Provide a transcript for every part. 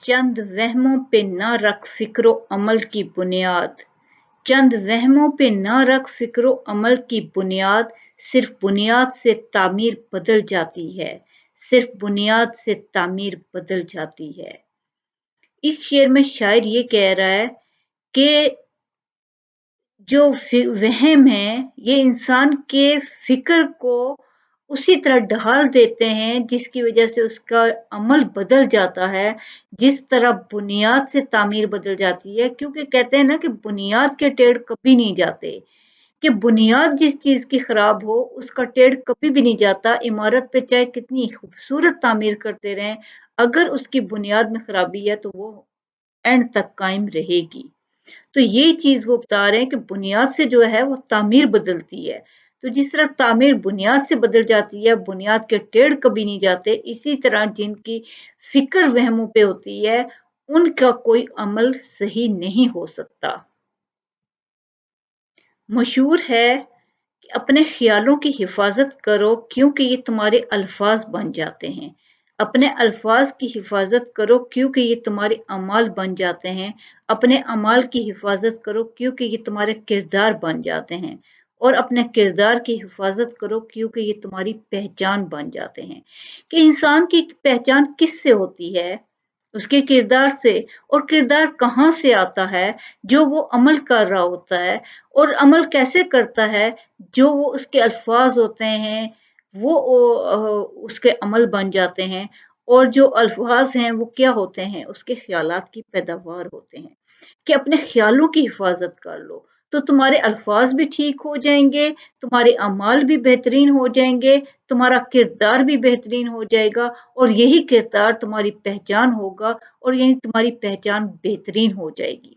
चंद वहमों पे न रख फिक्रो अमल की बुनियाद। चंद वहमों पे न रख फिक्रो अमल की बुनियाद, सिर्फ बुनियाद से तामीर बदल जाती है। सिर्फ बुनियाद से तामीर बदल जाती है। इस शेर में शायर ये कह रहा है कि जो वहम है ये इंसान के फिक्र को उसी तरह ढाल देते हैं जिसकी वजह से उसका अमल बदल जाता है, जिस तरह बुनियाद से तामीर बदल जाती है। क्योंकि कहते हैं ना कि बुनियाद के टेढ़ कभी नहीं जाते, कि बुनियाद जिस चीज की खराब हो उसका टेढ़ कभी भी नहीं जाता। इमारत पे चाहे कितनी खूबसूरत तामीर करते रहें, अगर उसकी बुनियाद में खराबी है तो वो एंड तक कायम रहेगी। तो ये चीज वो बता रहे हैं कि बुनियाद से जो है वो तामीर बदलती है। तो जिस तरह तामीर बुनियाद से बदल जाती है, बुनियाद के टेढ़ कभी नहीं जाते, इसी तरह जिनकी फिक्र वहमों पे होती है उनका कोई अमल सही नहीं हो सकता। मशहूर है कि अपने ख्यालों की हिफाजत करो क्योंकि ये तुम्हारे अल्फाज बन जाते हैं। अपने अल्फाज की हिफाजत करो क्योंकि ये तुम्हारे अमाल बन जाते हैं। अपने अमाल की हिफाजत करो क्योंकि ये तुम्हारे किरदार बन जाते हैं। और अपने किरदार की हिफाजत करो क्योंकि ये तुम्हारी पहचान बन जाते हैं। कि इंसान की पहचान किससे होती है? उसके किरदार से। और किरदार कहाँ से आता है? जो वो अमल कर रहा होता है। और अमल कैसे करता है? जो वो उसके अल्फाज होते हैं वो उसके अमल बन जाते हैं। और जो अल्फाज हैं वो क्या होते हैं? उसके ख्यालात की पैदावार होते हैं। कि अपने ख्यालों की हिफाजत कर लो तो तुम्हारे अल्फाज भी ठीक हो जाएंगे, तुम्हारे अमाल भी बेहतरीन हो जाएंगे, तुम्हारा किरदार भी बेहतरीन हो जाएगा। और यही किरदार तुम्हारी पहचान होगा और यही तुम्हारी पहचान बेहतरीन हो जाएगी।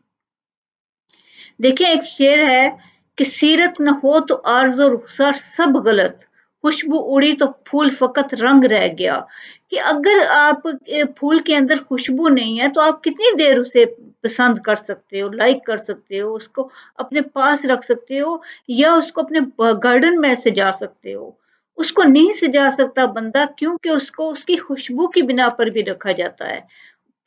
देखिए एक शेर है कि सीरत न हो तो आर्ज़ो रुखसार सब गलत, खुशबू उड़ी तो फूल फकत रंग रह गया। कि अगर आप फूल के अंदर खुशबू नहीं है तो आप कितनी देर उसे पसंद कर सकते हो, लाइक कर सकते हो, उसको अपने पास रख सकते हो या उसको अपने गार्डन में सजा सकते हो। उसको नहीं सजा सकता बंदा क्योंकि उसको उसकी खुशबू की बिना पर भी रखा जाता है।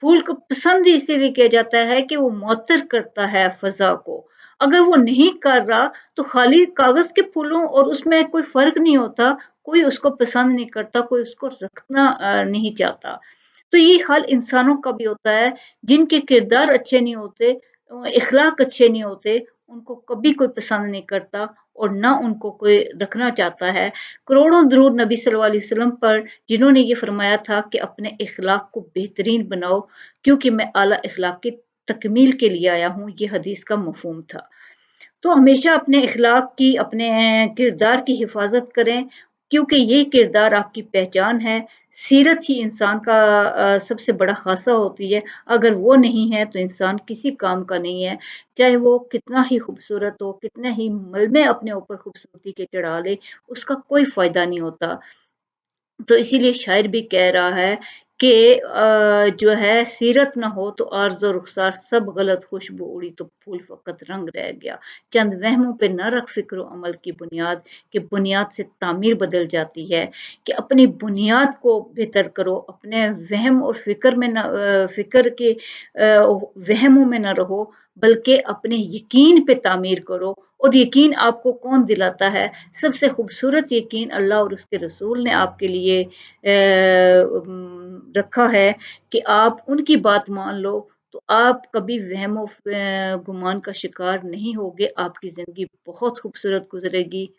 फूल को पसंद इसीलिए किया जाता है कि वो मुअत्तर करता है फ़ज़ा को। अगर वो नहीं कर रहा तो खाली कागज़ के फूलों और उसमें कोई फ़र्क नहीं होता, कोई उसको पसंद नहीं करता, कोई उसको रखना नहीं चाहता। तो ये हाल इंसानों का भी होता है, जिनके किरदार अच्छे नहीं होते, इख़लाक़ अच्छे नहीं होते, उनको कभी कोई पसंद नहीं करता और ना उनको कोई रखना चाहता है। करोड़ों दुरूद नबी सल्लल्लाहु अलैहि वसल्लम पर जिन्होंने ये फरमाया था कि अपने इख़लाक़ को बेहतरीन बनाओ क्योंकि मैं आला इख़लाक़ की तकमील के लिए आया हूँ, ये हदीस का मफ़हूम था। तो हमेशा अपने इख़लाक़ की, अपने किरदार की हिफ़ाज़त करें क्योंकि ये किरदार आपकी पहचान है। सीरत ही इंसान का सबसे बड़ा ख़ासा होती है। अगर वो नहीं है तो इंसान किसी काम का नहीं है। चाहे वो कितना ही खूबसूरत हो, कितने ही मलबे अपने ऊपर खूबसूरती के चढ़ा ले, उसका कोई फ़ायदा नहीं होता। तो इसीलिए शायर भी कह रहा है कि जो है सीरत न हो तो आर्ज़ो रुखसार सब गलत, खुशबू उड़ी तो फूल फ़कत रंग रह गया। चंद वहमों पे न रख फ़िक्र अमल की बुनियाद, कि बुनियाद से तामीर बदल जाती है। कि अपनी बुनियाद को बेहतर करो, अपने वहम और फ़िक्र में न फ़िक्र के वहमों में न रहो, बल्कि अपने यकीन पे तामीर करो। और यकीन आपको कौन दिलाता है? सबसे खूबसूरत यकीन अल्लाह और उसके रसूल ने आपके लिए रखा है कि आप उनकी बात मान लो तो आप कभी वहम गुमान का शिकार नहीं होगे। आपकी ज़िंदगी बहुत खूबसूरत गुज़रेगी।